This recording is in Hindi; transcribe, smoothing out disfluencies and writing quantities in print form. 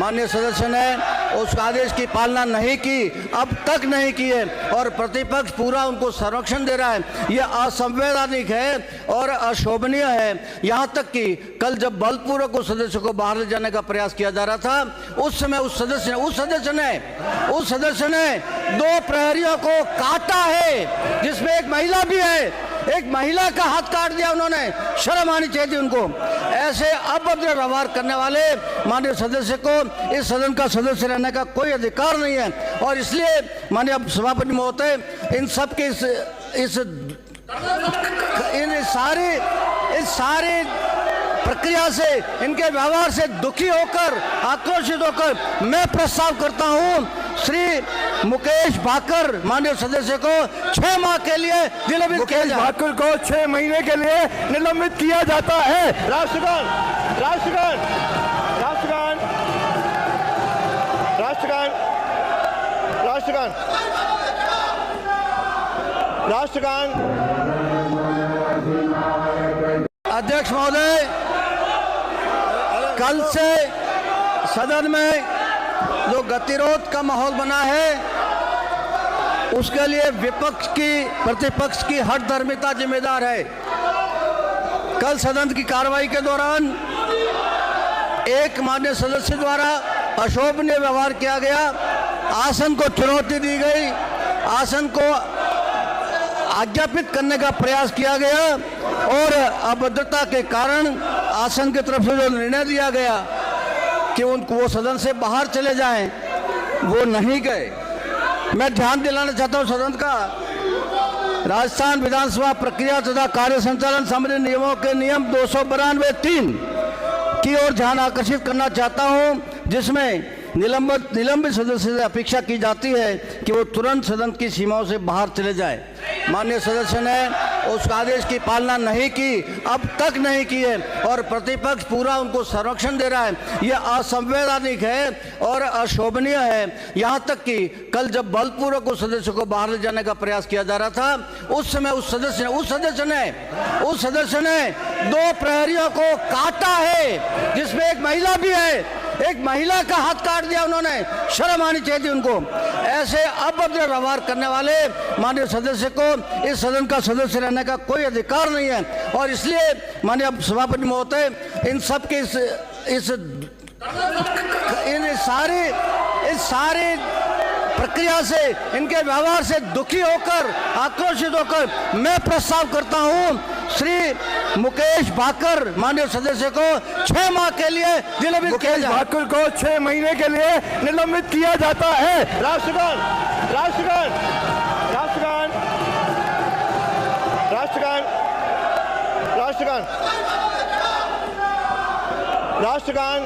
माननीय सदस्य ने उस आदेश की पालना नहीं की, अब तक नहीं की है, और प्रतिपक्ष पूरा उनको संरक्षण दे रहा है। ये असंवैधानिक है और अशोभनीय है। यहाँ तक कि कल जब बलपूर्वक उस सदस्य को बाहर ले जाने का प्रयास किया जा रहा था, उस समय उस सदस्य ने 2 प्रहरियों को काटा है, जिसमें एक महिला भी है। एक महिला का हाथ काट दिया उन्होंने। शर्म आनी चाहिए उनको। ऐसे अभद्र व्यवहार करने वाले माननीय सदस्य को इस सदन का सदस्य रहने का कोई अधिकार नहीं है। और इसलिए माननीय सभापति महोदय, इन सब के इस सारी प्रक्रिया से, इनके व्यवहार से दुखी होकर, आक्रोशित होकर मैं प्रस्ताव करता हूं श्री मुकेश भाकर माननीय सदस्य को 6 माह के लिए निलंबित किया जाए। भाकर को 6 महीने के लिए निलंबित किया जाता है। राष्ट्रगान राष्ट्रगान राष्ट्रगान राष्ट्रगान राष्ट्रगान राष्ट्रगान। अध्यक्ष महोदय, कल से सदन में जो गतिरोध का माहौल बना है, उसके लिए विपक्ष की, प्रतिपक्ष की हठधर्मिता जिम्मेदार है। कल सदन की कार्रवाई के दौरान एक माननीय सदस्य द्वारा अशोभनीय व्यवहार किया गया, आसन को चुनौती दी गई, आसन को आज्ञापित करने का प्रयास किया गया, और अभद्रता के कारण आसन की तरफ से जो निर्णय दिया गया कि उनको वो सदन से बाहर चले जाएं, वो नहीं गए। मैं ध्यान दिलाना चाहता हूं सदन का, राजस्थान विधानसभा प्रक्रिया तथा कार्य संचालन संबंधी नियमों के नियम 292(3) की ओर ध्यान आकर्षित करना चाहता हूं, जिसमें निलंबित सदस्य से अपेक्षा की जाती है कि वो तुरंत सदन की सीमाओं से बाहर चले जाए। माननीय सदस्य ने उस आदेश की पालना नहीं की, अब तक नहीं की है, और प्रतिपक्ष पूरा उनको संरक्षण दे रहा है। ये असंवैधानिक है और अशोभनीय है। यहाँ तक कि कल जब बलपूर्वक उस सदस्य को बाहर ले जाने का प्रयास किया जा रहा था, उस समय उस सदस्य ने 2 प्रहरियों को काटा है, जिसमें एक महिला भी है। एक महिला का हाथ काट दिया उन्होंने। शर्म आनी चाहिए उनको। ऐसे अभद्र व्यवहार करने वाले माननीय सदस्य को इस सदन का सदस्य रहने का कोई अधिकार नहीं है। और इसलिए माननीय सभापति महोदय, इन सब के इस सारी प्रक्रिया से, इनके व्यवहार से दुखी होकर, आक्रोशित होकर मैं प्रस्ताव करता हूं श्री मुकेश भाकर माननीय सदस्य को 6 माह के लिए निलंबित किया जाए। भाकर को 6 महीने के लिए निलंबित किया जाता है। राष्ट्रगान राष्ट्रगान राष्ट्रगान राष्ट्रगान राष्ट्रगान राष्ट्रगान।